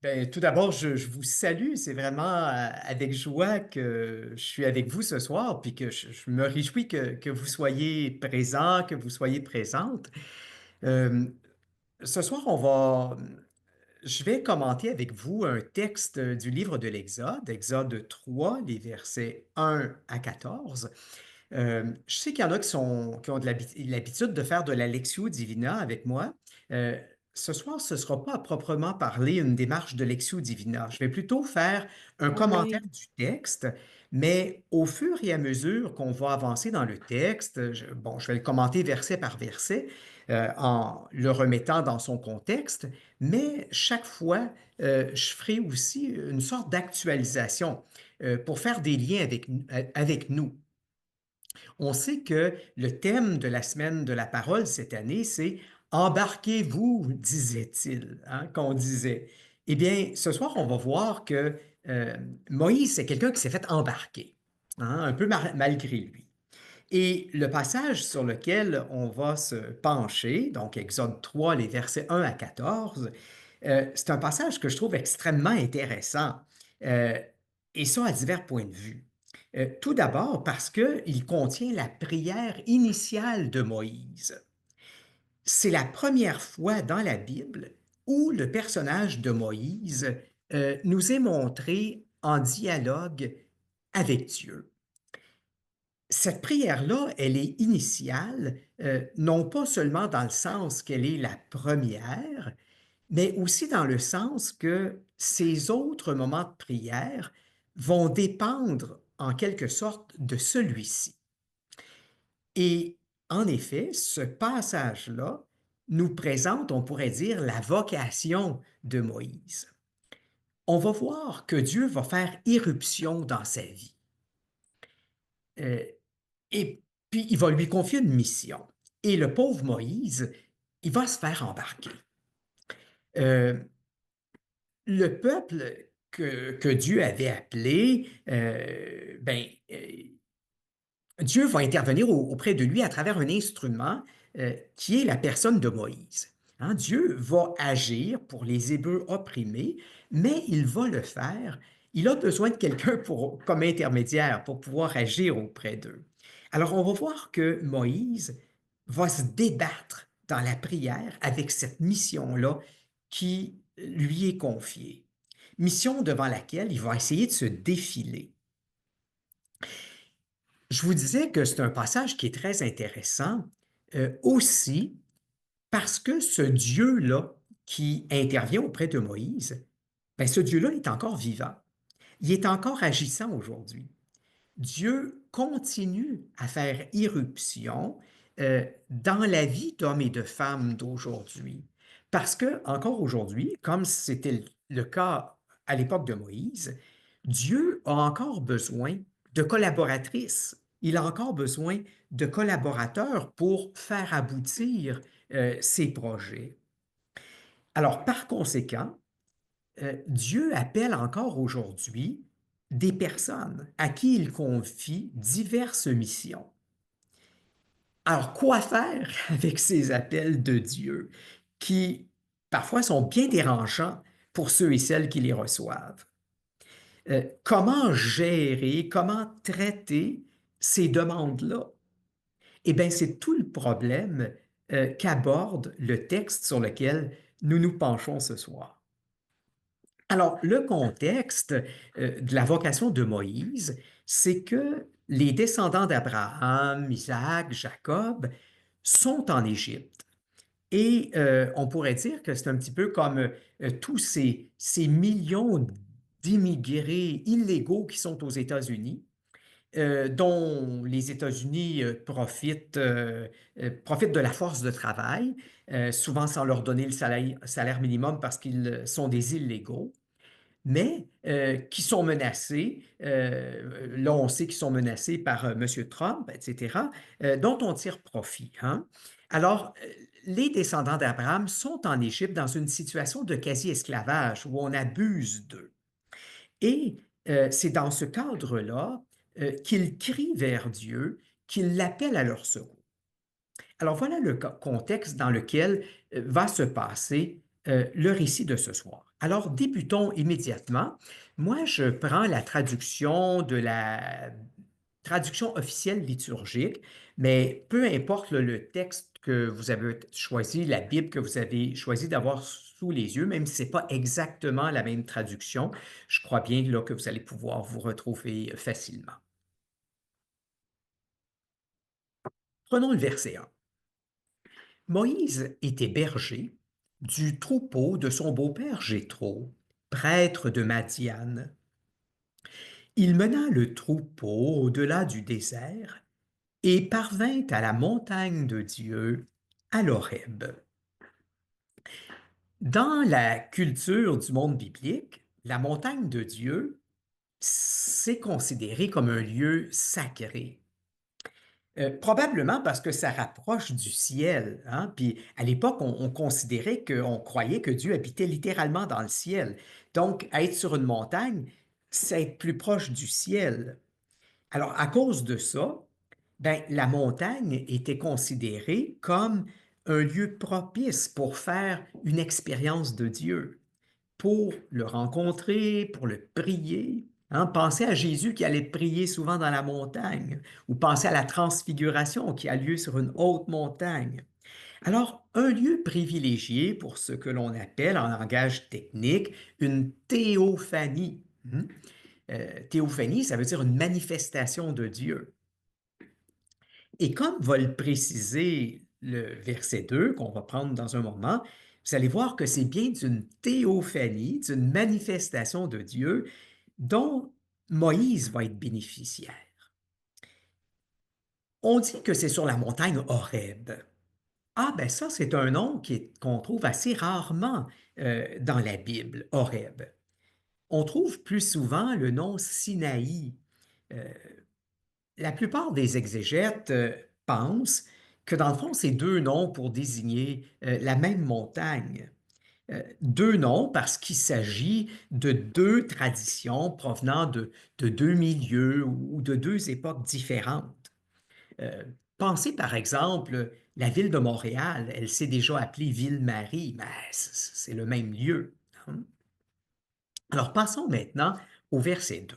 Ben, tout d'abord, je vous salue. C'est vraiment avec joie que je suis avec vous ce soir, puis que je me réjouis que vous soyez présent, que vous soyez présente. Euh, Ce soir, je vais commenter avec vous un texte du livre de l'Exode, Exode 3, les versets 1 à 14. Je sais qu'il y en a qui ont l'habitude de faire de la Lectio Divina avec moi. Euh, Ce soir, ce ne sera pas à proprement parler une démarche de Lectio Divina. Je vais plutôt faire un Ah commentaire oui, du texte, mais au fur et à mesure qu'on va avancer dans le texte, je vais le commenter verset par verset, en le remettant dans son contexte, mais chaque fois, je ferai aussi une sorte d'actualisation pour faire des liens avec nous. On sait que le thème de la semaine de la parole cette année, c'est Embarquez-vous, disait-il, hein, qu'on disait. Eh bien, ce soir, on va voir que euh, Moïse, c'est quelqu'un qui s'est fait embarquer, hein, un peu malgré lui. Et le passage sur lequel on va se pencher, donc Exode 3, les versets 1 à 14, c'est un passage que je trouve extrêmement intéressant, euh, et ça à divers points de vue. Tout d'abord parce qu'il contient la prière initiale de Moïse. C'est la première fois dans la Bible où le personnage de Moïse nous est montré en dialogue avec Dieu. Cette prière-là, elle est initiale, non pas seulement dans le sens qu'elle est la première, mais aussi dans le sens que ces autres moments de prière vont dépendre en quelque sorte de celui-ci. Et en effet, ce passage-là nous présente, on pourrait dire, la vocation de Moïse. On va voir que Dieu va faire irruption dans sa vie. Euh, et puis, il va lui confier une mission. Et le pauvre Moïse, il va se faire embarquer. Euh, le peuple que Dieu avait appelé, Dieu va intervenir auprès de lui à travers un instrument qui est la personne de Moïse. Hein, Dieu va agir pour les Hébreux opprimés, mais il va le faire. Il a besoin de quelqu'un comme intermédiaire pour pouvoir agir auprès d'eux. Alors, on va voir que Moïse va se débattre dans la prière avec cette mission-là qui lui est confiée. Mission devant laquelle il va essayer de se défiler. Je vous disais que c'est un passage qui est très intéressant aussi parce que ce Dieu-là qui intervient auprès de Moïse, ben, ce Dieu-là est encore vivant. Il est encore agissant aujourd'hui. Dieu continue à faire irruption dans la vie d'hommes et de femmes d'aujourd'hui. Parce que, encore aujourd'hui, comme c'était le cas à l'époque de Moïse, Dieu a encore besoin de collaboratrices. Il a encore besoin de collaborateurs pour faire aboutir ses projets. Alors, par conséquent, Dieu appelle encore aujourd'hui des personnes à qui il confie diverses missions. Alors, quoi faire avec ces appels de Dieu qui parfois sont bien dérangeants pour ceux et celles qui les reçoivent? Comment gérer, comment traiter ces demandes-là? Eh bien, c'est tout le problème qu'aborde le texte sur lequel nous nous penchons ce soir. Alors, le contexte de la vocation de Moïse, c'est que les descendants d'Abraham, Isaac, Jacob sont en Égypte. Et on pourrait dire que c'est un petit peu comme tous ces millions d'immigrés illégaux qui sont aux États-Unis, dont les États-Unis profitent de la force de travail, souvent sans leur donner le salaire minimum parce qu'ils sont des illégaux, mais qui sont menacés, là on sait qu'ils sont menacés par M. Trump, etc., dont on tire profit. Hein? Alors, les descendants d'Abraham sont en Égypte dans une situation de quasi-esclavage où on abuse d'eux. Et c'est dans ce cadre-là qu'ils crient vers Dieu, qu'ils l'appellent à leur secours. Alors voilà le contexte dans lequel va se passer le récit de ce soir. Alors, débutons immédiatement. Moi, je prends la traduction de la traduction officielle liturgique, mais peu importe le texte que vous avez choisi, la Bible que vous avez choisi d'avoir sous les yeux, même si ce n'est pas exactement la même traduction, je crois bien là, que vous allez pouvoir vous retrouver facilement. Prenons le verset 1. Moïse était berger du troupeau de son beau-père Jéthro, prêtre de Madian. Il mena le troupeau au-delà du désert et parvint à la montagne de Dieu, à l'Horeb. Dans la culture du monde biblique, la montagne de Dieu, c'est considéré comme un lieu sacré. Probablement parce que ça rapproche du ciel, hein? Puis à l'époque, on considérait on croyait que Dieu habitait littéralement dans le ciel. Donc, être sur une montagne, c'est être plus proche du ciel. Alors, à cause de ça, ben, la montagne était considérée comme un lieu propice pour faire une expérience de Dieu, pour le rencontrer, pour le prier. Hein. Pensez à Jésus qui allait prier souvent dans la montagne, ou pensez à la transfiguration qui a lieu sur une haute montagne. Alors, un lieu privilégié pour ce que l'on appelle en langage technique une théophanie. Théophanie, ça veut dire une manifestation de Dieu. Et comme va le préciser le verset 2, qu'on va prendre dans un moment, vous allez voir que c'est bien d'une théophanie, d'une manifestation de Dieu dont Moïse va être bénéficiaire. On dit que c'est sur la montagne Horeb. Ah, ben ça, c'est un nom qu'on trouve assez rarement dans la Bible, Horeb. On trouve plus souvent le nom Sinaï. Euh, La plupart des exégètes pensent que dans le fond, c'est deux noms pour désigner la même montagne. Deux noms parce qu'il s'agit de deux traditions provenant de deux milieux ou de deux époques différentes. Euh, Pensez par exemple, la ville de Montréal, elle s'est déjà appelée Ville-Marie, mais c'est le même lieu. Hein. Alors passons maintenant au verset 2.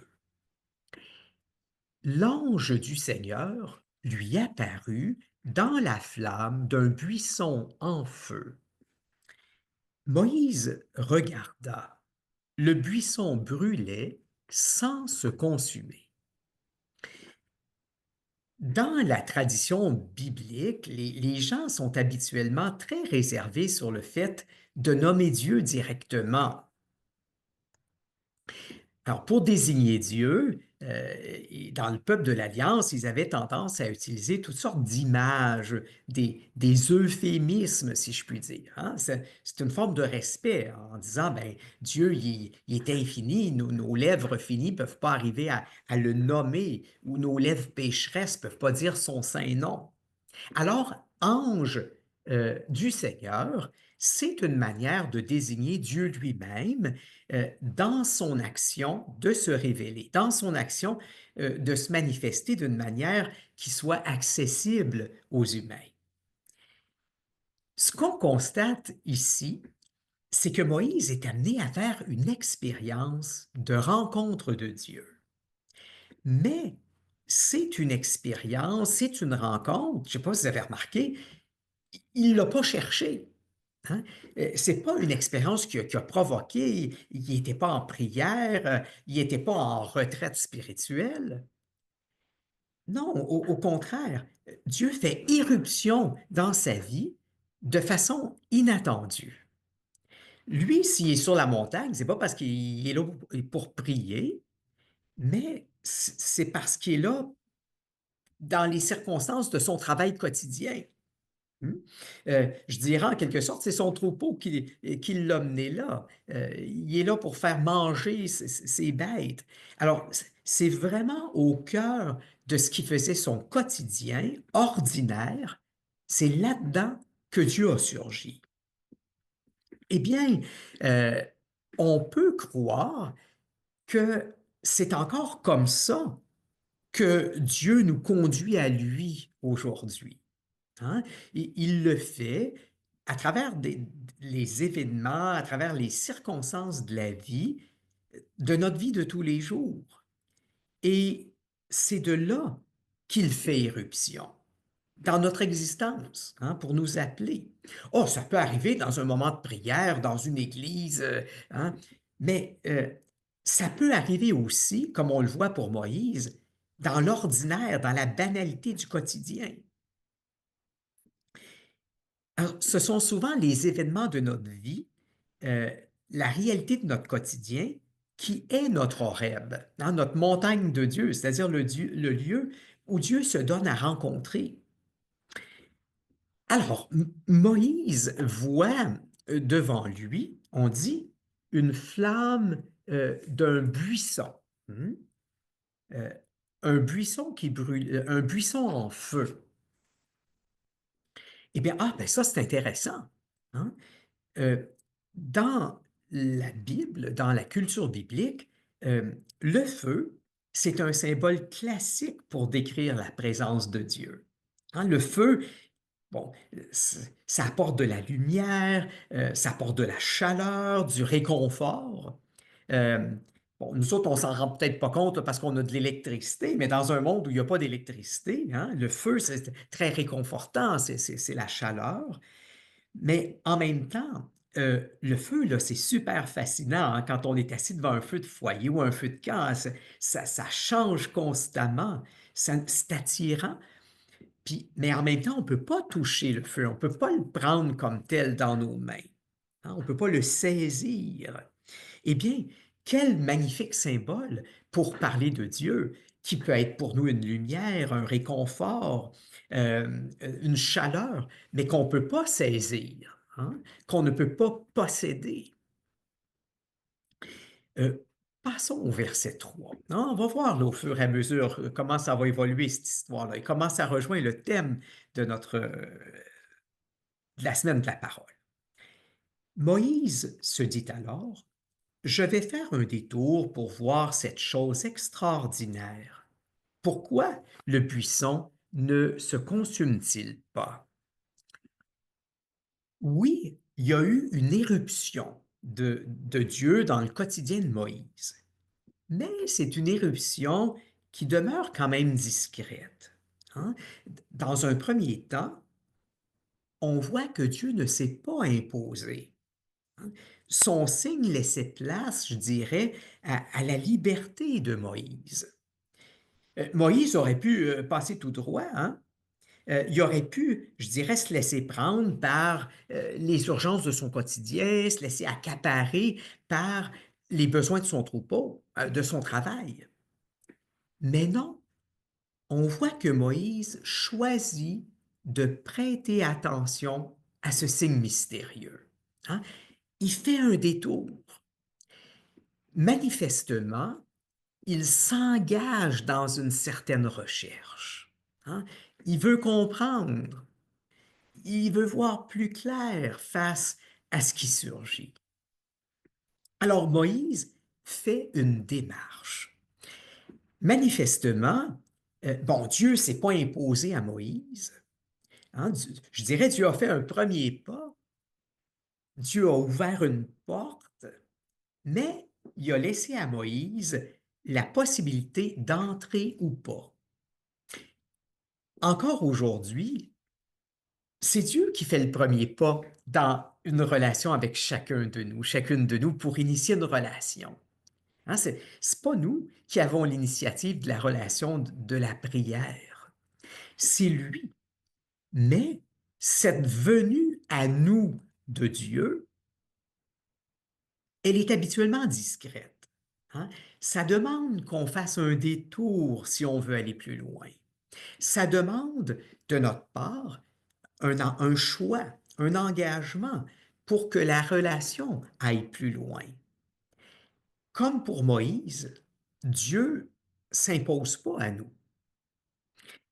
L'ange du Seigneur lui apparut dans la flamme d'un buisson en feu. Moïse regarda. Le buisson brûlait sans se consumer. Dans la tradition biblique, les gens sont habituellement très réservés sur le fait de nommer Dieu directement. Alors, pour désigner Dieu, dans le peuple de l'Alliance, ils avaient tendance à utiliser toutes sortes d'images, des euphémismes, si je puis dire. Hein. C'est une forme de respect en disant, ben, Dieu, il est infini, nos lèvres finies ne peuvent pas arriver à le nommer, ou nos lèvres pécheresses ne peuvent pas dire son saint nom. Alors, ange du Seigneur, c'est une manière de désigner Dieu lui-même dans son action de se révéler, dans son action de se manifester d'une manière qui soit accessible aux humains. Ce qu'on constate ici, c'est que Moïse est amené à faire une expérience de rencontre de Dieu. Mais c'est une expérience, c'est une rencontre, je ne sais pas si vous avez remarqué, il ne l'a pas cherché. Hein? Ce n'est pas une expérience qui a provoqué, il n'était pas en prière, il n'était pas en retraite spirituelle. Non, au contraire, Dieu fait irruption dans sa vie de façon inattendue. Lui, s'il est sur la montagne, ce n'est pas parce qu'il est là pour prier, mais c'est parce qu'il est là dans les circonstances de son travail quotidien. Je dirais en quelque sorte, c'est son troupeau qui l'a mené là. Il est là pour faire manger ses bêtes. Alors, c'est vraiment au cœur de ce qui faisait son quotidien ordinaire. C'est là-dedans que Dieu a surgi. Eh bien, euh, on peut croire que c'est encore comme ça que Dieu nous conduit à lui aujourd'hui. Hein? Et il le fait à travers les événements, à travers les circonstances de la vie, de notre vie de tous les jours. Et c'est de là qu'il fait éruption, dans notre existence, hein, pour nous appeler. Oh, ça peut arriver dans un moment de prière, dans une église, hein, mais ça peut arriver aussi, comme on le voit pour Moïse, dans l'ordinaire, dans la banalité du quotidien. Alors, ce sont souvent les événements de notre vie, euh, la réalité de notre quotidien, qui est notre Horeb, hein, notre montagne de Dieu, c'est-à-dire le lieu où Dieu se donne à rencontrer. Alors, Moïse voit devant lui, on dit, une flamme d'un buisson. Hmm? Euh, un buisson qui brûle, un buisson en feu. Eh bien, ah, ben ça, c'est intéressant. Hein? Euh, dans la Bible, dans la culture biblique, le feu, c'est un symbole classique pour décrire la présence de Dieu. Hein, le feu, bon, ça apporte de la lumière, ça apporte de la chaleur, du réconfort. Euh, bon, nous autres, on s'en rend peut-être pas compte parce qu'on a de l'électricité, mais dans un monde où il n'y a pas d'électricité, hein, le feu, c'est très réconfortant, c'est la chaleur. Mais en même temps, le feu, là, c'est super fascinant hein, quand on est assis devant un feu de foyer ou un feu de camp. Ça change constamment. C'est attirant. Puis, mais en même temps, on ne peut pas toucher le feu. On ne peut pas le prendre comme tel dans nos mains. Hein, on ne peut pas le saisir. Eh bien, quel magnifique symbole pour parler de Dieu, qui peut être pour nous une lumière, un réconfort, une chaleur, mais qu'on ne peut pas saisir, hein, qu'on ne peut pas posséder. Euh, Passons au verset 3. Hein. On va voir là, au fur et à mesure comment ça va évoluer cette histoire-là et comment ça rejoint le thème de de la semaine de la parole. Moïse se dit alors, je vais faire un détour pour voir cette chose extraordinaire. Pourquoi le buisson ne se consume-t-il pas? Oui, il y a eu une éruption de Dieu dans le quotidien de Moïse, mais c'est une éruption qui demeure quand même discrète. Hein. Dans un premier temps, on voit que Dieu ne s'est pas imposé. Hein. Son signe laissait place, je dirais, à la liberté de Moïse. Moïse aurait pu passer tout droit, hein? Il aurait pu, je dirais, se laisser prendre par les urgences de son quotidien, se laisser accaparer par les besoins de son troupeau, de son travail. Mais non, on voit que Moïse choisit de prêter attention à ce signe mystérieux. Hein? Il fait un détour. Manifestement, il s'engage dans une certaine recherche. Hein? Il veut comprendre, il veut voir plus clair face à ce qui surgit. Alors Moïse fait une démarche. Manifestement, bon, Dieu ne s'est pas imposé à Moïse. Hein? Je dirais, Dieu a fait un premier pas, Dieu a ouvert une porte, mais il a laissé à Moïse la possibilité d'entrer ou pas. Encore aujourd'hui, c'est Dieu qui fait le premier pas dans une relation avec chacun de nous, chacune de nous, pour initier une relation. Hein, c'est pas nous qui avons l'initiative de la relation de la prière. C'est lui. Mais cette venue à nous de Dieu, elle est habituellement discrète. Hein. Ça demande qu'on fasse un détour si on veut aller plus loin. Ça demande de notre part un choix, un engagement pour que la relation aille plus loin. Comme pour Moïse, Dieu s'impose pas à nous.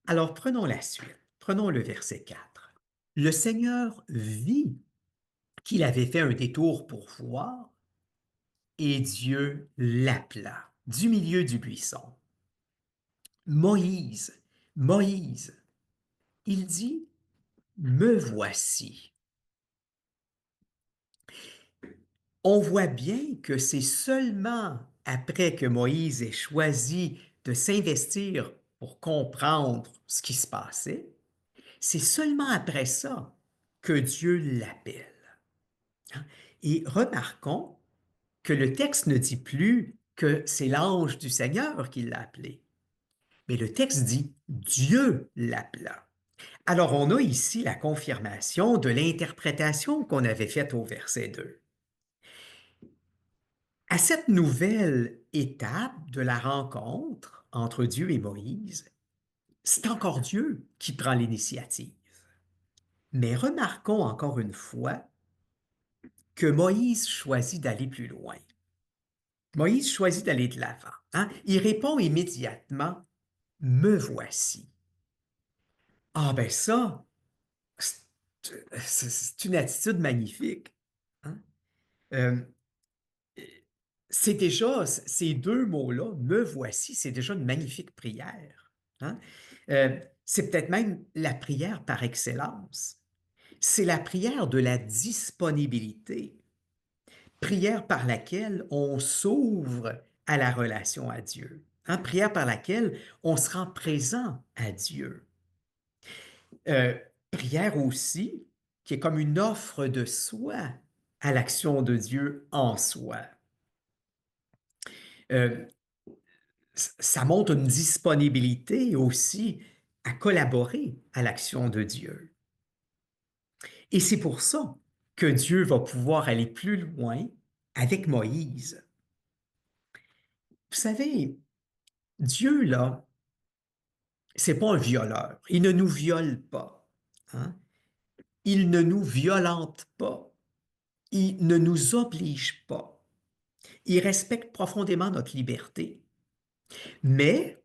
Alors prenons la suite. Prenons le verset 4. Le Seigneur vit qu'il avait fait un détour pour voir et Dieu l'appela du milieu du buisson. Moïse, Moïse, il dit, me voici. on voit bien que c'est seulement après que Moïse ait choisi de s'investir pour comprendre ce qui se passait, c'est seulement après ça que Dieu l'appelle. Hein. Et remarquons que le texte ne dit plus que c'est l'ange du Seigneur qui l'a appelé, mais le texte dit Dieu l'appela. Alors on a ici la confirmation de l'interprétation qu'on avait faite au verset 2. À cette nouvelle étape de la rencontre entre Dieu et Moïse, c'est encore Dieu qui prend l'initiative. Mais remarquons encore une fois que Moïse choisit d'aller plus loin. Moïse choisit d'aller de l'avant. Hein? Il répond immédiatement, me voici. Ah ben ça, c'est une attitude magnifique. Hein? Euh, c'est déjà, ces deux mots-là, me voici, c'est déjà une magnifique prière. Hein? C'est peut-être même la prière par excellence. C'est la prière de la disponibilité, prière par laquelle on s'ouvre à la relation à Dieu, hein? Prière par laquelle on se rend présent à Dieu. Euh, Prière aussi qui est comme une offre de soi à l'action de Dieu en soi. Euh, Ça montre une disponibilité aussi à collaborer à l'action de Dieu. Et c'est pour ça que Dieu va pouvoir aller plus loin avec Moïse. Vous savez, Dieu, là, c'est pas un violeur. Il ne nous viole pas. Hein? Il ne nous violente pas. Il ne nous oblige pas. Il respecte profondément notre liberté. Mais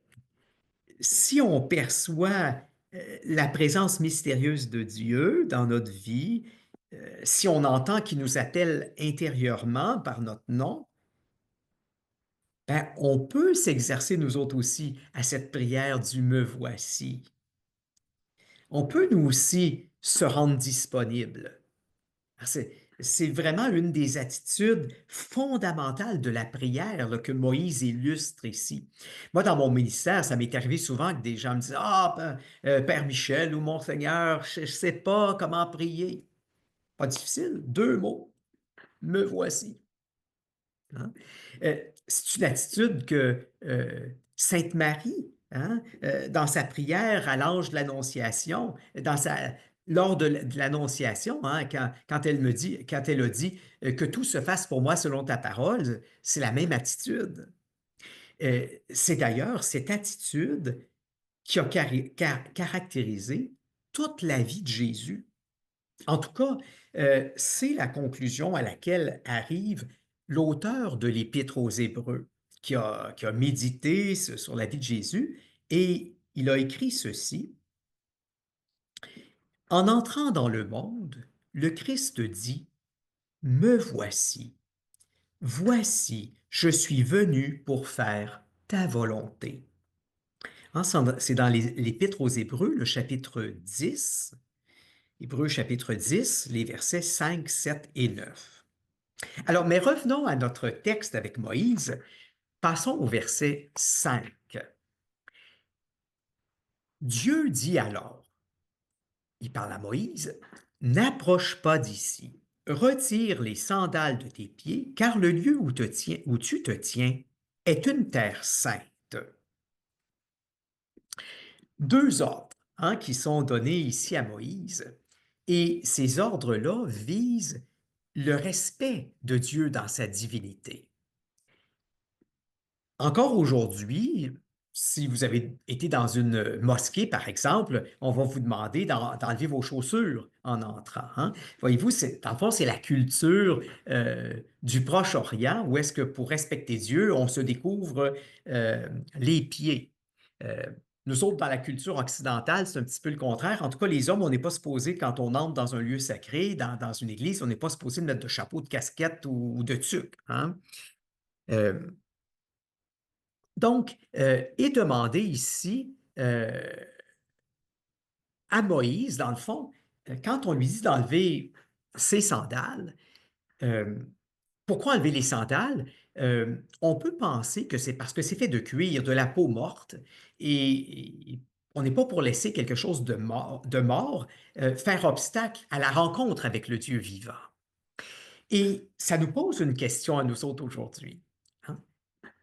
si on perçoit la présence mystérieuse de Dieu dans notre vie, si on entend qu'il nous appelle intérieurement par notre nom, ben, on peut s'exercer nous autres aussi à cette prière du me voici. On peut nous aussi se rendre disponible. C'est vraiment une des attitudes fondamentales de la prière là, que Moïse illustre ici. Moi, dans mon ministère, ça m'est arrivé souvent que des gens me disent ah, ben, Père Michel ou Monseigneur, je ne sais pas comment prier. Pas difficile, deux mots, me voici. Hein? C'est une attitude que Sainte Marie, hein, dans sa prière à l'ange de l'Annonciation, lors de l'Annonciation, hein, quand quand elle a dit que tout se fasse pour moi selon ta parole, c'est la même attitude. C'est d'ailleurs cette attitude qui a caractérisé toute la vie de Jésus. En tout cas, c'est la conclusion à laquelle arrive l'auteur de l'Épître aux Hébreux, qui a médité sur la vie de Jésus, et il a écrit ceci. En entrant dans le monde, le Christ dit, me voici, voici, je suis venu pour faire ta volonté. Hein, c'est dans l'Épître aux Hébreux, le chapitre 10, Hébreux chapitre 10, les versets 5, 7 et 9. Alors, mais revenons à notre texte avec Moïse. Passons au verset 5. Dieu dit alors, il parle à Moïse, n'approche pas d'ici, retire les sandales de tes pieds, car le lieu où tu te tiens est une terre sainte. Deux ordres hein, qui sont donnés ici à Moïse. Et ces ordres-là visent le respect de Dieu dans sa divinité. Encore aujourd'hui, si vous avez été dans une mosquée, par exemple, on va vous demander d'enlever vos chaussures en entrant. Hein? Voyez-vous, dans le fond, c'est la culture du Proche-Orient où est-ce que pour respecter Dieu, on se découvre les pieds. Euh, Nous autres, dans la culture occidentale, c'est un petit peu le contraire. En tout cas, les hommes, on n'est pas supposé, quand on entre dans un lieu sacré, dans une église, on n'est pas supposé mettre de chapeau, de casquette ou de tuque. Hein? Euh, Donc, est demandé ici à Moïse, dans le fond, quand on lui dit d'enlever ses sandales, euh, Pourquoi enlever les sandales? On peut penser que c'est parce que c'est fait de cuir, de la peau morte, et on n'est pas pour laisser quelque chose de mort faire obstacle à la rencontre avec le Dieu vivant. Et ça nous pose une question à nous autres aujourd'hui, hein.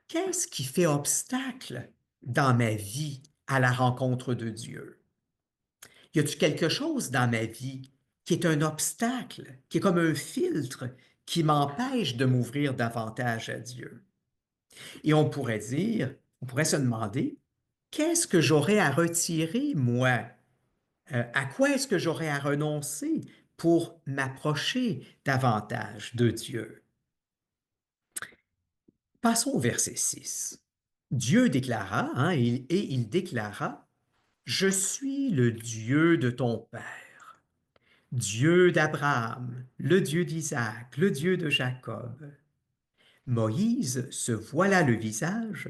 Qu'est-ce qui fait obstacle dans ma vie à la rencontre de Dieu? Y a-t-il quelque chose dans ma vie qui est un obstacle, qui est comme un filtre qui m'empêche de m'ouvrir davantage à Dieu? Et on pourrait se demander, qu'est-ce que j'aurais à retirer, moi? À quoi est-ce que j'aurais à renoncer pour m'approcher davantage de Dieu? Passons au verset 6. Dieu déclara, hein, et il déclara, je suis le Dieu de ton père, Dieu d'Abraham, le Dieu d'Isaac, le Dieu de Jacob. Moïse se voila le visage,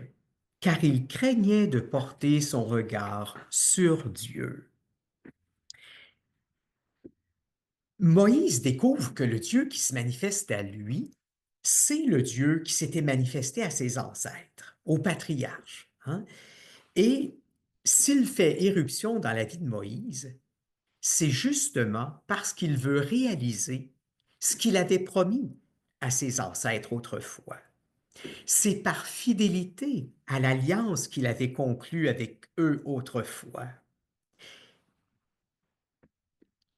car il craignait de porter son regard sur Dieu. Moïse découvre que le Dieu qui se manifeste à lui, c'est le Dieu qui s'était manifesté à ses ancêtres, aux patriarches, hein. Et s'il fait éruption dans la vie de Moïse, c'est justement parce qu'il veut réaliser ce qu'il avait promis à ses ancêtres autrefois. C'est par fidélité à l'alliance qu'il avait conclue avec eux autrefois.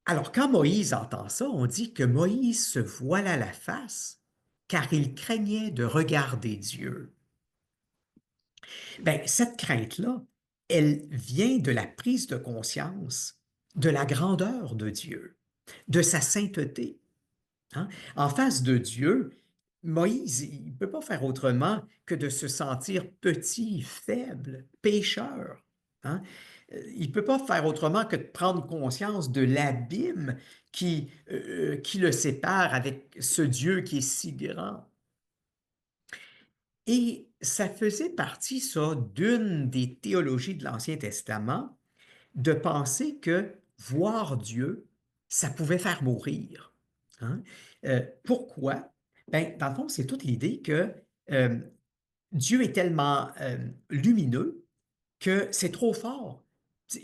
Alors, quand Moïse entend ça, on dit que Moïse se voila la face car il craignait de regarder Dieu. Bien, cette crainte-là, elle vient de la prise de conscience de la grandeur de Dieu, de sa sainteté, hein. En face de Dieu, Moïse, il ne peut pas faire autrement que de se sentir petit, faible, pécheur, hein. Il ne peut pas faire autrement que de prendre conscience de l'abîme qui le sépare avec ce Dieu qui est si grand. Et ça faisait partie, ça, d'une des théologies de l'Ancien Testament, de penser que voir Dieu, ça pouvait faire mourir, hein. Pourquoi? Ben, dans le fond, c'est toute l'idée que euh, Dieu est tellement lumineux que c'est trop fort.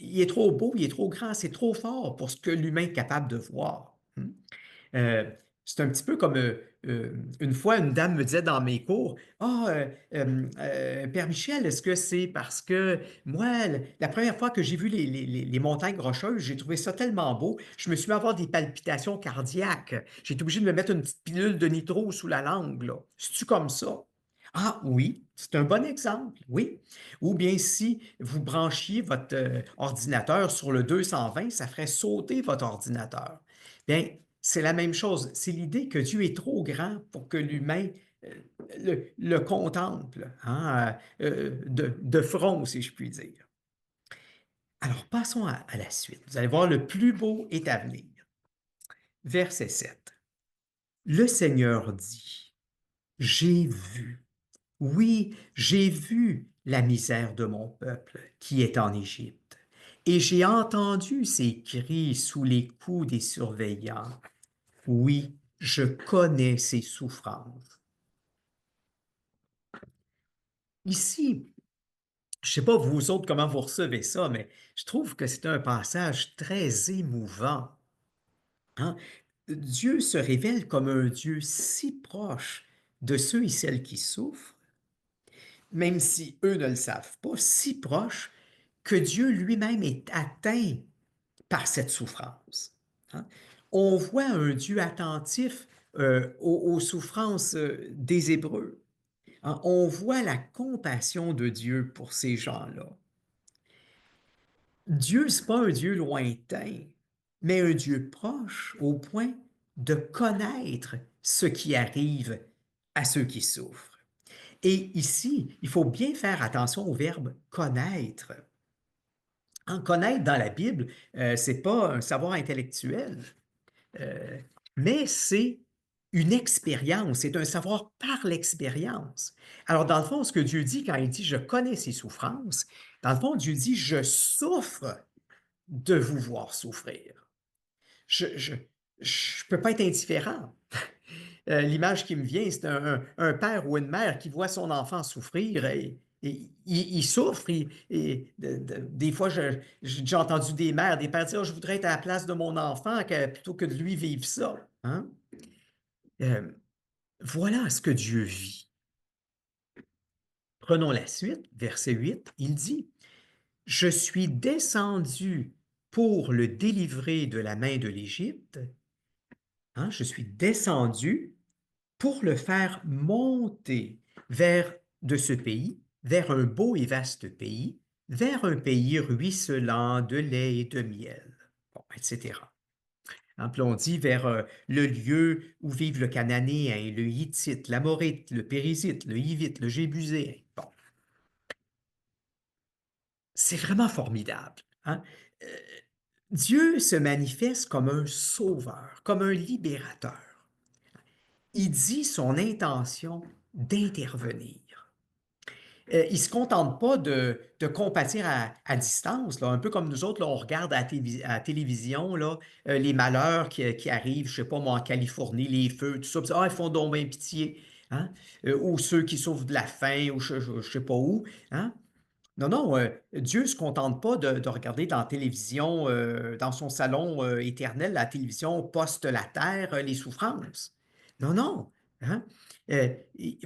Il est trop beau, il est trop grand, c'est trop fort pour ce que l'humain est capable de voir, hein. Euh, c'est un petit peu comme une fois, une dame me disait dans mes cours, ah, Père Michel, est-ce que c'est parce que moi, la première fois que j'ai vu les montagnes rocheuses, j'ai trouvé ça tellement beau, je me suis mis à avoir des palpitations cardiaques. J'ai été obligé de me mettre une petite pilule de nitro sous la langue, là. C'est-tu comme ça? Ah oui, c'est un bon exemple, oui. Ou bien si vous branchiez votre ordinateur sur le 220, ça ferait sauter votre ordinateur. Bien, c'est la même chose. C'est l'idée que Dieu est trop grand pour que l'humain euh, le contemple, hein, de front, si je puis dire. Alors, passons à la suite. Vous allez voir, le plus beau est à venir. Verset 7. Le Seigneur dit, j'ai vu, oui, j'ai vu la misère de mon peuple qui est en Égypte, et j'ai entendu ses cris sous les coups des surveillants. Oui, je connais ses souffrances. Ici, je ne sais pas vous autres comment vous recevez ça, mais je trouve que c'est un passage très émouvant, hein. Dieu se révèle comme un Dieu si proche de ceux et celles qui souffrent, même si eux ne le savent pas, si proche que Dieu lui-même est atteint par cette souffrance, hein. On voit un Dieu attentif aux souffrances des Hébreux, hein. On voit la compassion de Dieu pour ces gens-là. Dieu, ce n'est pas un Dieu lointain, mais un Dieu proche au point de connaître ce qui arrive à ceux qui souffrent. Et ici, il faut bien faire attention au verbe connaître. En connaître dans la Bible, ce n'est pas un savoir intellectuel, euh, mais c'est une expérience, c'est un savoir par l'expérience. Alors, dans le fond, ce que Dieu dit quand il dit je connais ses souffrances, dans le fond, Dieu dit je souffre de vous voir souffrir. Je ne peux pas être indifférent. L'image qui me vient, c'est un père ou une mère qui voit son enfant souffrir et il souffre. Des fois, j'ai déjà entendu des mères, des pères dire: oh, je voudrais être à la place de mon enfant plutôt que de lui vivre ça. Hein? Euh, voilà ce que Dieu vit. Prenons la suite, verset 8, il dit: je suis descendu pour le délivrer de la main de l'Égypte. Hein, je suis descendu pour le faire monter vers de ce pays, vers un beau et vaste pays, vers un pays ruisselant de lait et de miel, bon, etc. Hein, puis on dit vers le lieu où vivent le Cananéen, le Hittite, l'Amorite, le Périzite, le Hivite, le Jébuséen. Bon, c'est vraiment formidable. Hein? Euh, Dieu se manifeste comme un sauveur, comme un libérateur. Il dit son intention d'intervenir. Il ne se contente pas de compatir à distance, là, un peu comme nous autres, là, on regarde à la télévision là, les malheurs qui arrivent, je ne sais pas moi, en Californie, les feux, tout ça, puis, ah, ils font donc bien pitié, hein? Ou ceux qui souffrent de la faim, ou je ne sais pas où. Hein? Non, non, Dieu ne se contente pas de regarder dans la télévision, dans son salon éternel, la télévision poste la terre, les souffrances. Non, non. Hein? Euh, il,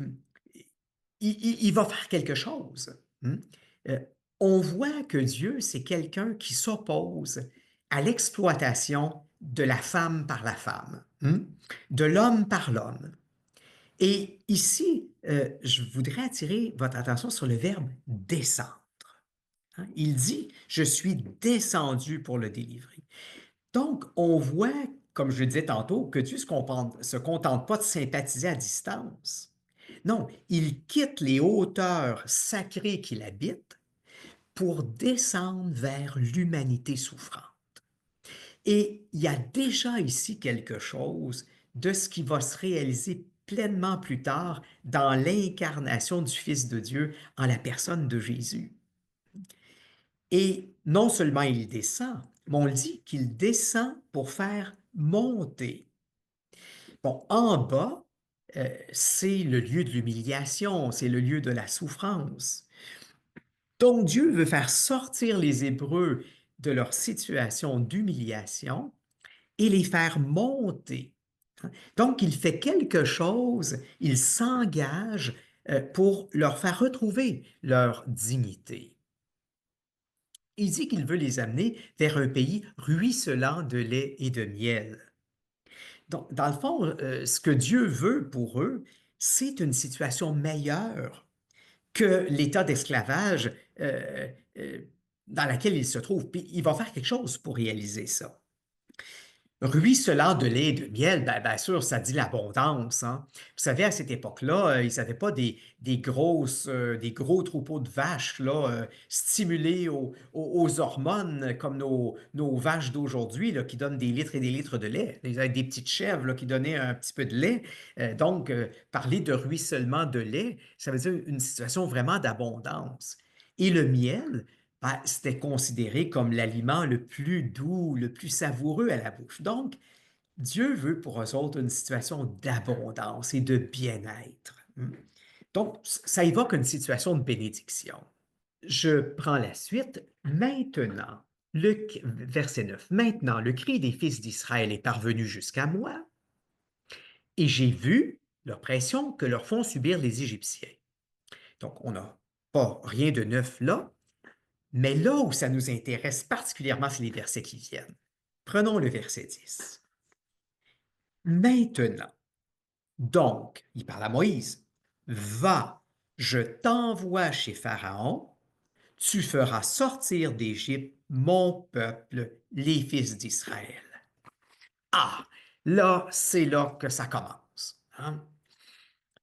il va faire quelque chose. Hein? Euh, on voit que Dieu, c'est quelqu'un qui s'oppose à l'exploitation de la femme par la femme, hein? De l'homme par l'homme. Et ici, je voudrais attirer votre attention sur le verbe descendre. Hein? Il dit, je suis descendu pour le délivrer. Donc, on voit, comme je le disais tantôt, que Dieu se contente pas de sympathiser à distance. Non, il quitte les hauteurs sacrées qu'il habite pour descendre vers l'humanité souffrante. Et il y a déjà ici quelque chose de ce qui va se réaliser pleinement plus tard dans l'incarnation du Fils de Dieu en la personne de Jésus. Et non seulement il descend, mais on dit qu'il descend pour faire monter. Bon, en bas, c'est le lieu de l'humiliation, c'est le lieu de la souffrance. Donc Dieu veut faire sortir les Hébreux de leur situation d'humiliation et les faire monter. Donc il fait quelque chose, il s'engage pour leur faire retrouver leur dignité. Il dit qu'il veut les amener vers un pays ruisselant de lait et de miel. Donc, dans le fond, ce que Dieu veut pour eux, c'est une situation meilleure que l'état d'esclavage euh, dans laquelle ils se trouvent. Puis il va faire quelque chose pour réaliser ça. Ruisselant de lait et de miel, bien sûr, ça dit l'abondance. Hein. Vous savez, à cette époque-là, ils n'avaient pas des gros troupeaux de vaches là, stimulés aux hormones comme nos vaches d'aujourd'hui là, qui donnent des litres et des litres de lait. Ils avaient des petites chèvres là, qui donnaient un petit peu de lait. Donc, parler de ruissellement de lait, ça veut dire une situation vraiment d'abondance. Et le miel, ben, c'était considéré comme l'aliment le plus doux, le plus savoureux à la bouche. Donc, Dieu veut pour eux autres une situation d'abondance et de bien-être. Donc, ça évoque une situation de bénédiction. Je prends la suite. Maintenant, verset 9. Maintenant, le cri des fils d'Israël est parvenu jusqu'à moi, et j'ai vu l'oppression que leur font subir les Égyptiens. Donc, on n'a pas rien de neuf là. Mais là où ça nous intéresse particulièrement, c'est les versets qui viennent. Prenons le verset 10. Maintenant, donc, il parle à Moïse, va, je t'envoie chez Pharaon, tu feras sortir d'Égypte mon peuple, les fils d'Israël. Ah, là, c'est là que ça commence. Hein?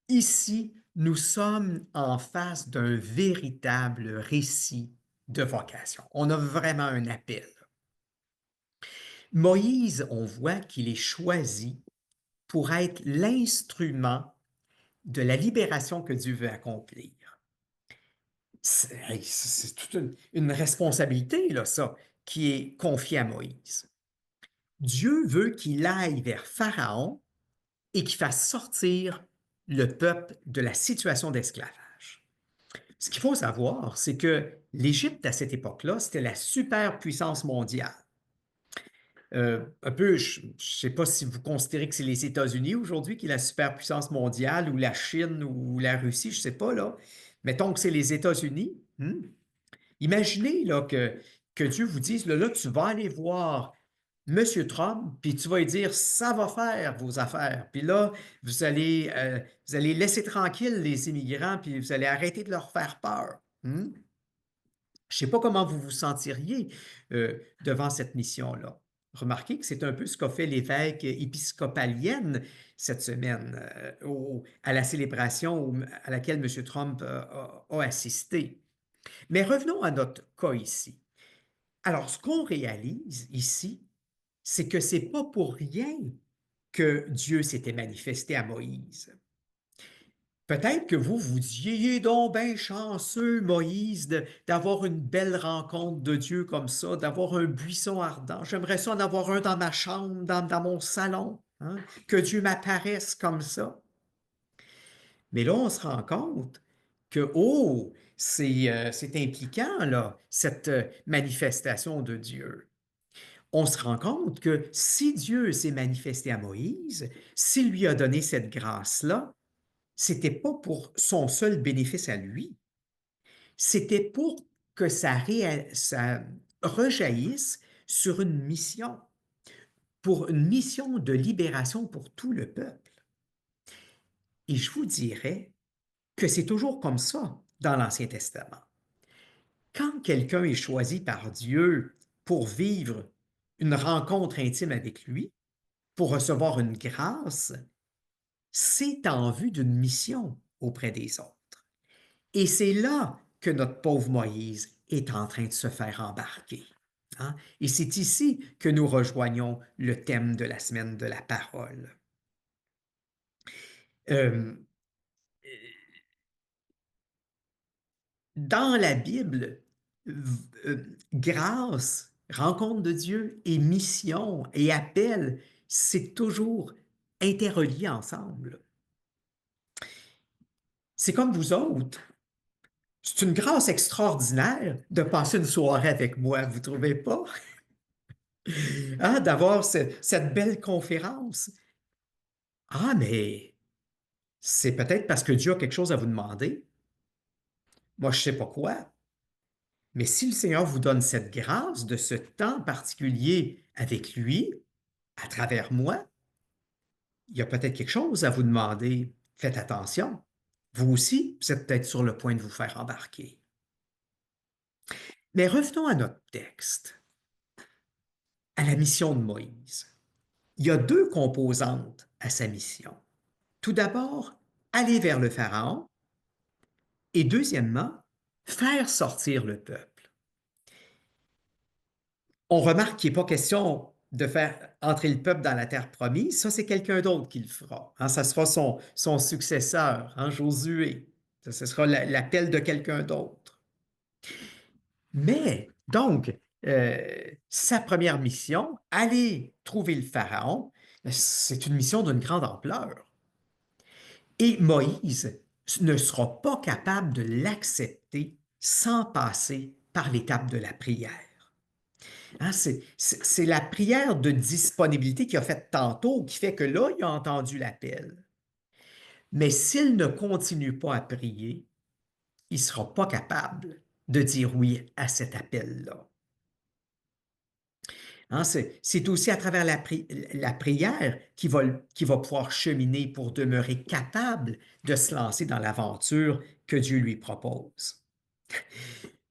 Ici, nous sommes en face d'un véritable récit de vocation. On a vraiment un appel. Moïse, on voit qu'il est choisi pour être l'instrument de la libération que Dieu veut accomplir. C'est toute une responsabilité, là, ça, qui est confiée à Moïse. Dieu veut qu'il aille vers Pharaon et qui fasse sortir le peuple de la situation d'esclavage. Ce qu'il faut savoir, c'est que l'Égypte, à cette époque-là, c'était la superpuissance mondiale. Un peu, je ne sais pas si vous considérez que c'est les États-Unis aujourd'hui qui est la superpuissance mondiale, ou la Chine, ou la Russie, je ne sais pas, là. Mettons que c'est les États-Unis. Imaginez là, que Dieu vous dise, là, tu vas aller voir Monsieur Trump, puis tu vas lui dire, ça va faire vos affaires. Puis là, vous allez laisser tranquille les immigrants, puis vous allez arrêter de leur faire peur. Je ne sais pas comment vous vous sentiriez devant cette mission-là. Remarquez que c'est un peu ce qu'a fait l'évêque épiscopalienne cette semaine à la célébration à laquelle M. Trump a assisté. Mais revenons à notre cas ici. Alors, ce qu'on réalise ici, c'est que c'est pas pour rien que Dieu s'était manifesté à Moïse. Peut-être que vous vous disiez, il est donc bien chanceux, Moïse, d'avoir une belle rencontre de Dieu comme ça, d'avoir un buisson ardent. J'aimerais ça en avoir un dans ma chambre, dans mon salon, hein, que Dieu m'apparaisse comme ça. Mais là, on se rend compte que, oh, c'est impliquant, là, cette manifestation de Dieu. On se rend compte que si Dieu s'est manifesté à Moïse, s'il lui a donné cette grâce-là, c'était pas pour son seul bénéfice à lui, c'était pour que ça rejaillisse sur une mission, pour une mission de libération pour tout le peuple. Et je vous dirais que c'est toujours comme ça dans l'Ancien Testament. Quand quelqu'un est choisi par Dieu pour vivre une rencontre intime avec lui, pour recevoir une grâce, c'est en vue d'une mission auprès des autres. Et c'est là que notre pauvre Moïse est en train de se faire embarquer. Hein? Et c'est ici que nous rejoignons le thème de la semaine de la parole. Euh, dans la Bible, grâce, rencontre de Dieu et mission et appel, c'est toujours interrelié ensemble. C'est comme vous autres. C'est une grâce extraordinaire de passer une soirée avec moi, vous ne trouvez pas? Hein, d'avoir cette belle conférence. Ah, mais c'est peut-être parce que Dieu a quelque chose à vous demander. Moi, je ne sais pas quoi. Mais si le Seigneur vous donne cette grâce de ce temps particulier avec lui, à travers moi, il y a peut-être quelque chose à vous demander. Faites attention. Vous aussi, vous êtes peut-être sur le point de vous faire embarquer. Mais revenons à notre texte, à la mission de Moïse. Il y a deux composantes à sa mission. Tout d'abord, aller vers le Pharaon et deuxièmement, faire sortir le peuple. On remarque qu'il n'est pas question de faire entrer le peuple dans la terre promise. Ça, c'est quelqu'un d'autre qui le fera. Hein, ça sera son successeur, hein, Josué. Ce sera l'appel de quelqu'un d'autre. Mais, donc, sa première mission, aller trouver le Pharaon, c'est une mission d'une grande ampleur. Et Moïse ne sera pas capable de l'accepter sans passer par l'étape de la prière. Hein, c'est la prière de disponibilité qu'il a faite tantôt qui fait que là, il a entendu l'appel. Mais s'il ne continue pas à prier, il ne sera pas capable de dire oui à cet appel-là. Hein, c'est aussi à travers la prière qu'il va pouvoir cheminer pour demeurer capable de se lancer dans l'aventure que Dieu lui propose.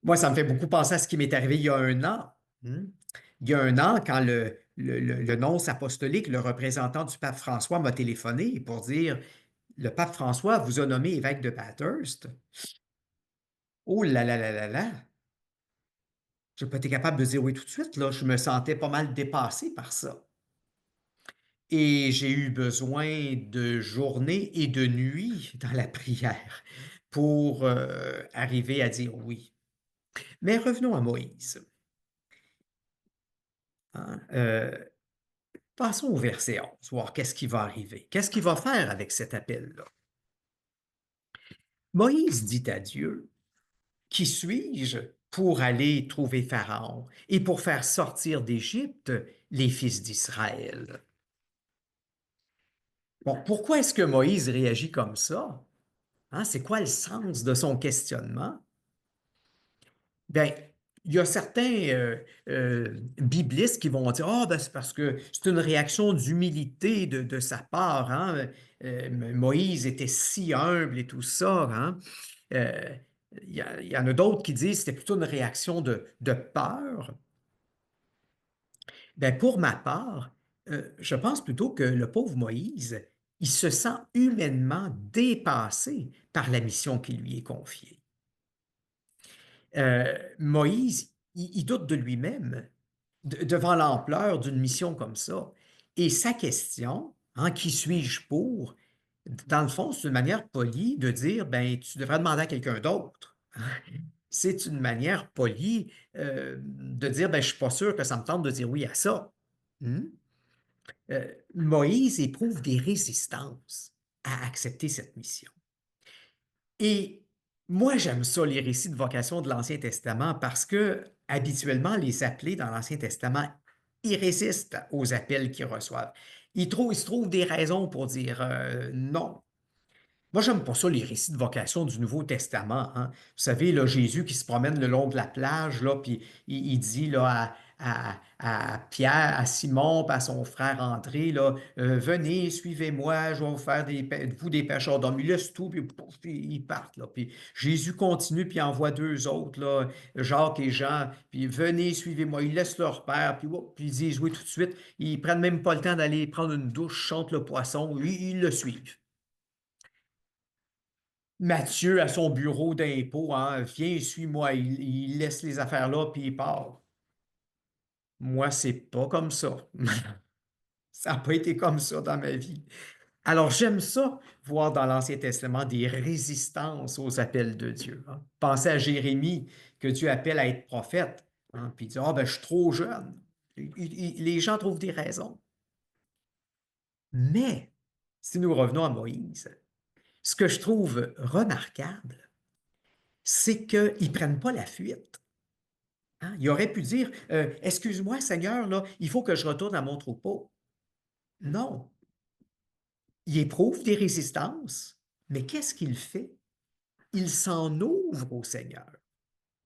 Moi, ça me fait beaucoup penser à ce qui m'est arrivé il y a un an. Il y a un an, quand le nonce apostolique, le représentant du pape François, m'a téléphoné pour dire, le pape François vous a nommé évêque de Bathurst. Oh là là là là là! Je n'ai pas été capable de dire oui tout de suite, là. Je me sentais pas mal dépassé par ça. Et j'ai eu besoin de journées et de nuits dans la prière pour arriver à dire oui. Mais revenons à Moïse. Hein, Passons au verset 11, voir qu'est-ce qui va arriver. Qu'est-ce qu'il va faire avec cet appel-là? Moïse dit à Dieu, qui suis-je pour aller trouver Pharaon et pour faire sortir d'Égypte les fils d'Israël? Bon, pourquoi est-ce que Moïse réagit comme ça? Hein, c'est quoi le sens de son questionnement? Bien, il y a certains biblistes qui vont dire, ah, ben, c'est parce que c'est une réaction d'humilité de sa part. Hein? Moïse était si humble et tout ça. Hein? Euh, il y en a d'autres qui disent que c'était plutôt une réaction de peur. Ben, pour ma part, je pense plutôt que le pauvre Moïse, il se sent humainement dépassé par la mission qui lui est confiée. Moïse, il doute de lui-même devant l'ampleur d'une mission comme ça. Et sa question, hein, qui suis-je pour, dans le fond, c'est une manière polie de dire, ben, tu devrais demander à quelqu'un d'autre. C'est une manière polie de dire, ben, je ne suis pas sûr que ça me tente de dire oui à ça. Hmm? Moïse éprouve des résistances à accepter cette mission. Et moi, j'aime ça, les récits de vocation de l'Ancien Testament, parce que habituellement, les appelés dans l'Ancien Testament, ils résistent aux appels qu'ils reçoivent. Ils se trouvent des raisons pour dire non. Moi, j'aime pas ça, les récits de vocation du Nouveau Testament. Hein. Vous savez, là, Jésus qui se promène le long de la plage, là, puis il dit là, à Pierre, à Simon, puis à son frère André, là, venez, suivez-moi, je vais vous faire de vous des pêcheurs d'hommes. Il laisse tout, puis, pouf, puis ils partent. Là. Puis Jésus continue, puis envoie deux autres, là, Jacques et Jean, puis venez, suivez-moi. Ils laissent leur père, puis, puis ils disent oui tout de suite. Ils prennent même pas le temps d'aller prendre une douche, chantent le poisson, ils le suivent. Mathieu à son bureau d'impôt, hein, viens, suis-moi, il laisse les affaires là, puis il part. Moi, c'est pas comme ça. Ça n'a pas été comme ça dans ma vie. Alors, j'aime ça, voir dans l'Ancien Testament des résistances aux appels de Dieu. Hein. Pensez à Jérémie, que Dieu appelle à être prophète, hein, puis il dit, ah ben, je suis trop jeune. Les gens trouvent des raisons. Mais, si nous revenons à Moïse, ce que je trouve remarquable, c'est qu'ils ne prennent pas la fuite. Hein, il aurait pu dire, excuse-moi, Seigneur, là, il faut que je retourne à mon troupeau. Non, il éprouve des résistances, mais qu'est-ce qu'il fait? Il s'en ouvre au Seigneur.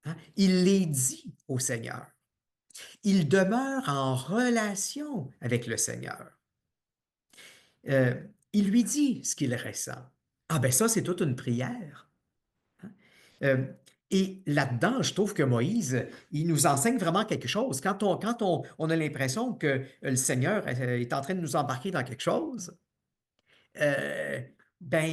Hein? Il les dit au Seigneur. Il demeure en relation avec le Seigneur. Euh, il lui dit ce qu'il ressent. Ah ben ça, c'est toute une prière. Hein? Euh, et là-dedans, je trouve que Moïse, il nous enseigne vraiment quelque chose. Quand on a l'impression que le Seigneur est en train de nous embarquer dans quelque chose, euh, ben,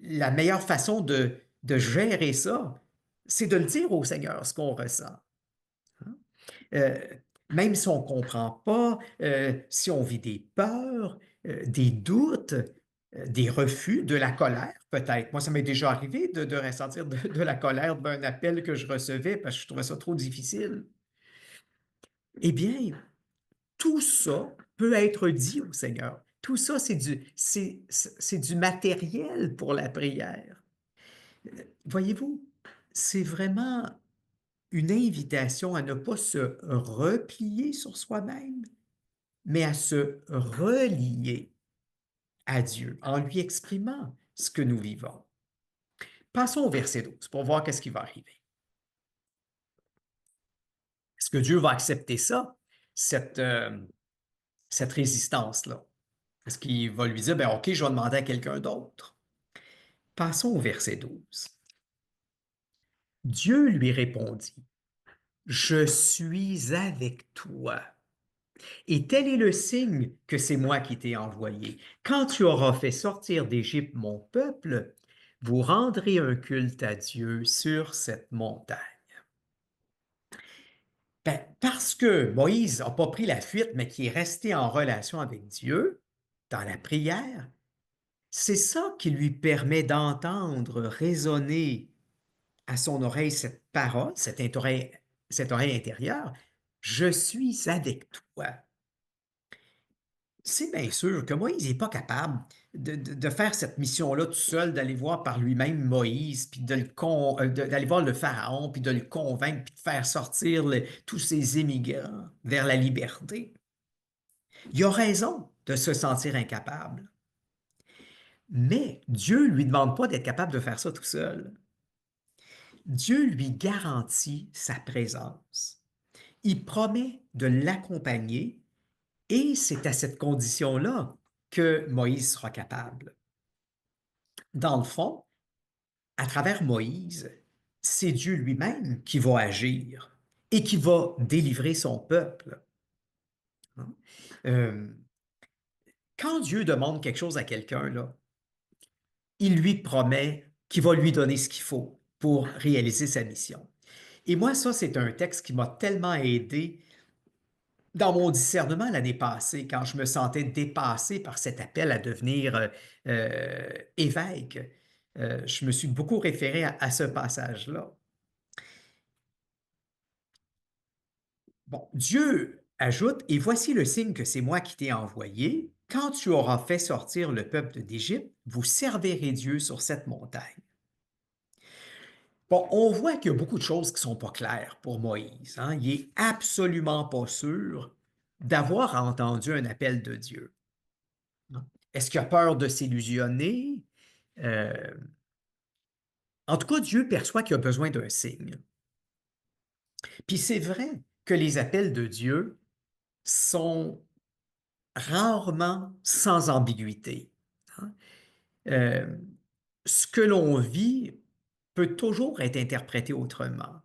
la meilleure façon de gérer ça, c'est de le dire au Seigneur, ce qu'on ressent. Hein. Euh, Même si on ne comprend pas, si on vit des peurs, des doutes, des refus, de la colère peut-être. Moi, ça m'est déjà arrivé de ressentir de la colère d'un appel que je recevais parce que je trouvais ça trop difficile. Eh bien, tout ça peut être dit au Seigneur. Tout ça, c'est du matériel pour la prière. Voyez-vous, c'est vraiment une invitation à ne pas se replier sur soi-même, mais à se relier à Dieu en lui exprimant ce que nous vivons. Passons au verset 12 pour voir qu'est-ce qui va arriver. Est-ce que Dieu va accepter ça, cette, cette résistance-là? Est-ce qu'il va lui dire, ben, OK, je vais demander à quelqu'un d'autre? Passons au verset 12. Dieu lui répondit, je suis avec toi. Et tel est le signe que c'est moi qui t'ai envoyé. Quand tu auras fait sortir d'Égypte mon peuple, vous rendrez un culte à Dieu sur cette montagne. Ben, parce que Moïse n'a pas pris la fuite, mais qui est resté en relation avec Dieu dans la prière, c'est ça qui lui permet d'entendre résonner à son oreille cette parole, cette oreille intérieure, je suis avec toi. C'est bien sûr que Moïse n'est pas capable de faire cette mission-là tout seul, d'aller voir par lui-même Moïse, puis d'aller voir le Pharaon, puis de le convaincre, puis de faire sortir tous ces immigrants vers la liberté. Il a raison de se sentir incapable. Mais Dieu ne lui demande pas d'être capable de faire ça tout seul. Dieu lui garantit sa présence. Il promet de l'accompagner et c'est à cette condition-là que Moïse sera capable. Dans le fond, à travers Moïse, c'est Dieu lui-même qui va agir et qui va délivrer son peuple. Hein? Euh, Quand Dieu demande quelque chose à quelqu'un, là, il lui promet qu'il va lui donner ce qu'il faut pour réaliser sa mission. Et moi, ça, c'est un texte qui m'a tellement aidé dans mon discernement l'année passée, quand je me sentais dépassé par cet appel à devenir évêque. Je me suis beaucoup référé à ce passage-là. Bon, Dieu ajoute, et voici le signe que c'est moi qui t'ai envoyé. Quand tu auras fait sortir le peuple d'Égypte, vous servirez Dieu sur cette montagne. Bon, on voit qu'il y a beaucoup de choses qui ne sont pas claires pour Moïse, hein. Il n'est absolument pas sûr d'avoir entendu un appel de Dieu. Est-ce qu'il a peur de s'illusionner? Euh, En tout cas, Dieu perçoit qu'il a besoin d'un signe. Puis c'est vrai que les appels de Dieu sont rarement sans ambiguïté, hein. Euh, ce que l'on vit peut toujours être interprété autrement,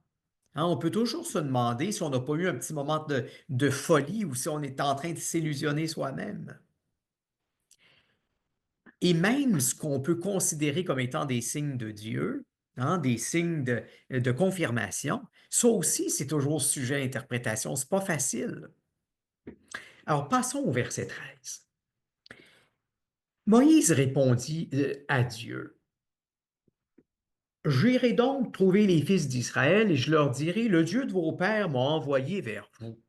hein. On peut toujours se demander si on n'a pas eu un petit moment de folie ou si on est en train de s'illusionner soi-même. Et même ce qu'on peut considérer comme étant des signes de Dieu, hein, des signes de confirmation, ça aussi, c'est toujours sujet à interprétation. C'est pas facile. Alors, passons au verset 13. Moïse répondit à Dieu, j'irai donc trouver les fils d'Israël et je leur dirai, le Dieu de vos pères m'a envoyé vers vous.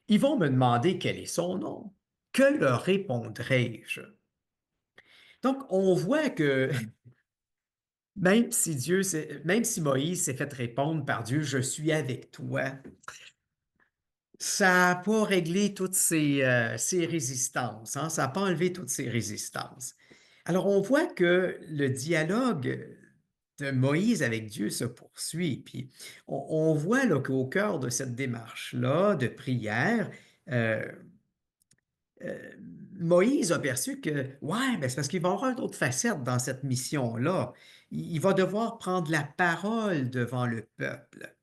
Ils vont me demander quel est son nom. Que leur répondrai-je? Donc, on voit que même si Moïse s'est fait répondre par Dieu, je suis avec toi, ça n'a pas réglé toutes ces résistances, hein, ça n'a pas enlevé toutes ces résistances. Alors, on voit que le dialogue de Moïse avec Dieu se poursuit. Puis, on voit là, qu'au cœur de cette démarche-là de prière, euh, euh, Moïse a perçu que, ouais, ben c'est parce qu'il va y avoir une autre facette dans cette mission-là. Il va devoir prendre la parole devant le peuple.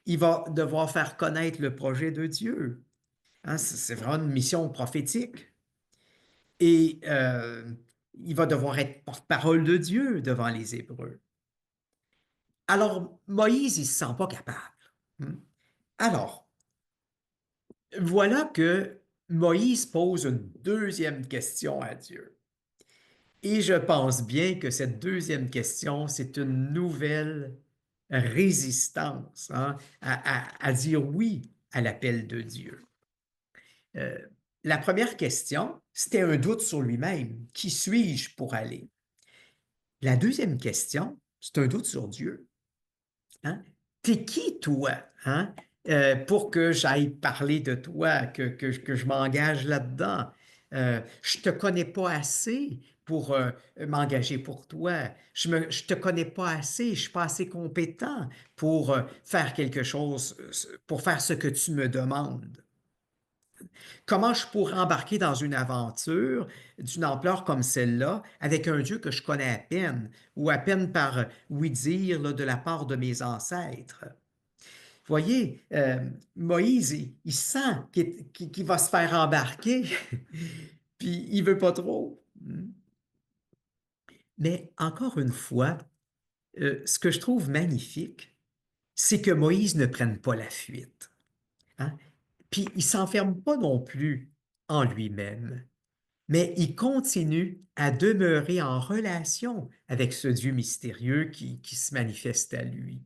Il va devoir faire connaître le projet de Dieu. Hein, c'est vraiment une mission prophétique. Et il va devoir être porte-parole de Dieu devant les Hébreux. Alors, Moïse, il ne se sent pas capable. Hmm. Alors, voilà que Moïse pose une deuxième question à Dieu. Et je pense bien que cette deuxième question, c'est une nouvelle résistance, hein, à dire oui à l'appel de Dieu. Euh, la première question, c'était un doute sur lui-même. Qui suis-je pour aller? La deuxième question, c'est un doute sur Dieu. Hein? T'es qui, toi, hein? Pour que j'aille parler de toi, que je m'engage là-dedans. Je ne te connais pas assez pour m'engager pour toi. Je te connais pas assez, je ne suis pas assez compétent pour faire quelque chose, pour faire ce que tu me demandes. Comment je pourrais embarquer dans une aventure d'une ampleur comme celle-là avec un Dieu que je connais à peine ou à peine par oui-dire là, de la part de mes ancêtres? Voyez, Moïse, il sent qu'il va se faire embarquer, puis il veut pas trop. Mais encore une fois, ce que je trouve magnifique, c'est que Moïse ne prenne pas la fuite, hein? Puis il s'enferme pas non plus en lui-même, mais il continue à demeurer en relation avec ce Dieu mystérieux qui se manifeste à lui.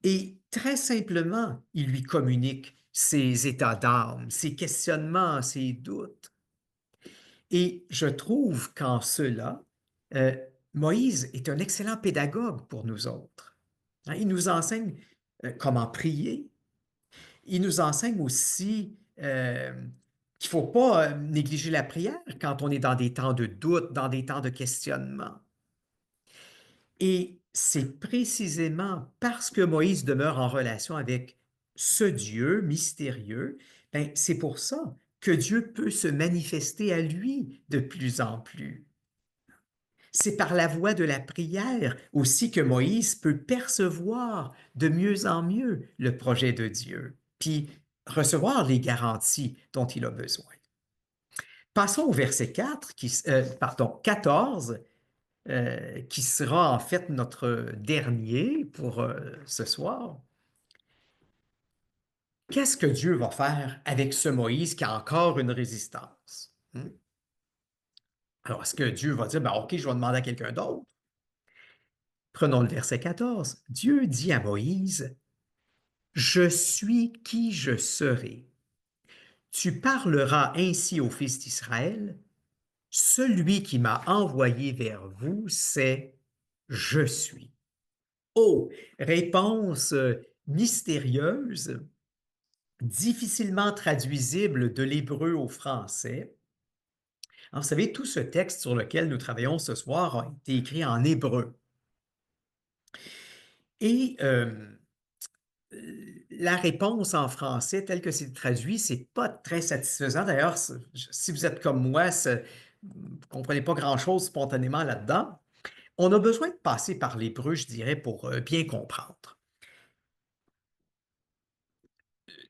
Et très simplement, il lui communique ses états d'âme, ses questionnements, ses doutes. Et je trouve qu'en cela, euh, Moïse est un excellent pédagogue pour nous autres. Hein, il nous enseigne comment prier. Il nous enseigne aussi qu'il ne faut pas négliger la prière quand on est dans des temps de doute, dans des temps de questionnement. Et c'est précisément parce que Moïse demeure en relation avec ce Dieu mystérieux, ben, c'est pour ça que Dieu peut se manifester à lui de plus en plus. C'est par la voie de la prière aussi que Moïse peut percevoir de mieux en mieux le projet de Dieu, puis recevoir les garanties dont il a besoin. Passons au verset 4, pardon, 14, qui sera en fait notre dernier pour ce soir. Qu'est-ce que Dieu va faire avec ce Moïse qui a encore une résistance? Alors, est-ce que Dieu va dire, ben, OK, je vais demander à quelqu'un d'autre? Prenons le verset 14. Dieu dit à Moïse, je suis qui je serai. Tu parleras ainsi aux fils d'Israël. Celui qui m'a envoyé vers vous, c'est je suis. Oh, réponse mystérieuse, difficilement traduisible de l'hébreu au français. Alors, vous savez, tout ce texte sur lequel nous travaillons ce soir a été écrit en hébreu. Et la réponse en français, telle que c'est traduit, c'est pas très satisfaisant. D'ailleurs, si vous êtes comme moi, vous ne comprenez pas grand-chose spontanément là-dedans. On a besoin de passer par l'hébreu, je dirais, pour bien comprendre.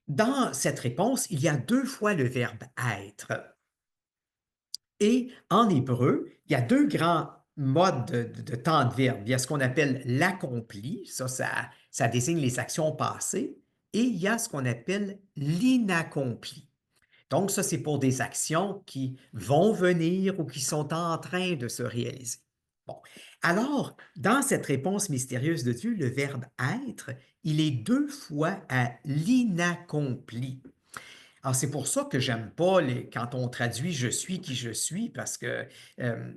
Dans cette réponse, il y a 2 fois le verbe être. Et en hébreu, il y a 2 grands modes de temps de verbe. Il y a ce qu'on appelle l'accompli, ça désigne les actions passées, et il y a ce qu'on appelle l'inaccompli. Donc, ça, c'est pour des actions qui vont venir ou qui sont en train de se réaliser. Bon. Alors, dans cette réponse mystérieuse de Dieu, le verbe être, il est 2 fois à l'inaccompli. Alors, c'est pour ça que j'aime pas quand on traduit je suis qui je suis, parce que euh,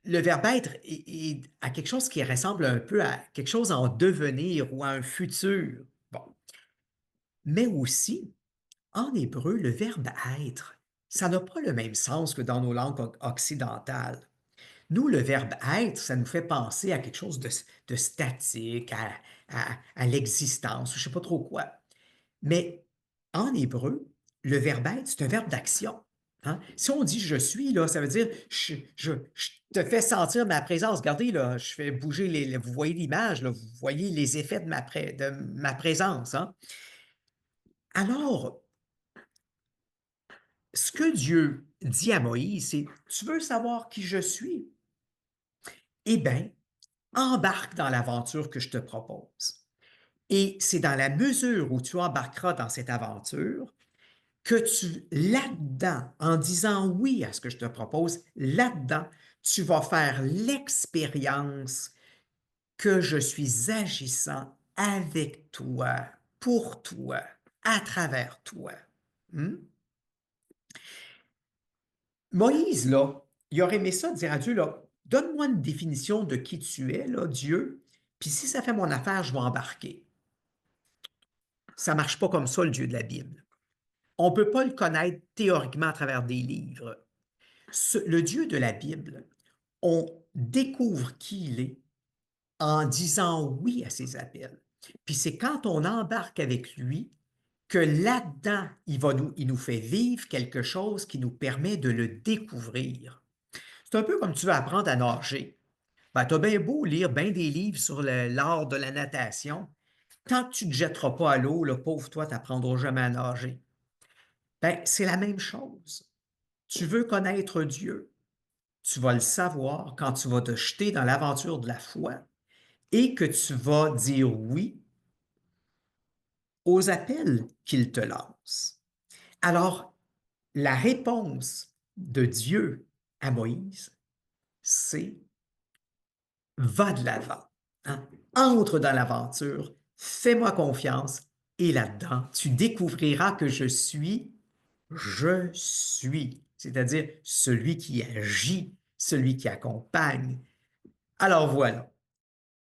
le verbe être à quelque chose qui ressemble un peu à quelque chose en devenir ou à un futur. Bon. Mais aussi, en hébreu, le verbe être, ça n'a pas le même sens que dans nos langues occidentales. Nous, le verbe être, ça nous fait penser à quelque chose de statique, à l'existence, je ne sais pas trop quoi. Mais en hébreu, le verbe être, c'est un verbe d'action. Hein? Si on dit je suis, là, ça veut dire je te fais sentir ma présence. Regardez, là, je fais bouger vous voyez l'image, là, vous voyez les effets de ma présence. Hein? Alors, ce que Dieu dit à Moïse, c'est tu veux savoir qui je suis? Eh bien, embarque dans l'aventure que je te propose. Et c'est dans la mesure où tu embarqueras dans cette aventure que là-dedans, en disant oui à ce que je te propose, là-dedans, tu vas faire l'expérience que je suis agissant avec toi, pour toi, à travers toi. Hmm? Moïse, là, il aurait aimé ça dire à Dieu, là, donne-moi une définition de qui tu es, là, Dieu, puis si ça fait mon affaire, je vais embarquer. Ça ne marche pas comme ça, le Dieu de la Bible. On ne peut pas le connaître théoriquement à travers des livres. Le Dieu de la Bible, on découvre qui il est en disant oui à ses appels. Puis c'est quand on embarque avec lui que là-dedans, il nous fait vivre quelque chose qui nous permet de le découvrir. C'est un peu comme tu veux apprendre à nager. Ben, tu as bien beau lire bien des livres sur l'art de la natation. Tant que tu ne te jetteras pas à l'eau, le pauvre toi, tu n'apprendras jamais à nager. Ben, c'est la même chose. Tu veux connaître Dieu, tu vas le savoir quand tu vas te jeter dans l'aventure de la foi et que tu vas dire oui aux appels qu'il te lance. Alors, la réponse de Dieu à Moïse, c'est va de l'avant. Hein? Entre dans l'aventure, fais-moi confiance, Et là-dedans, tu découvriras que je suis, c'est-à-dire celui qui agit, celui qui accompagne. Alors voilà.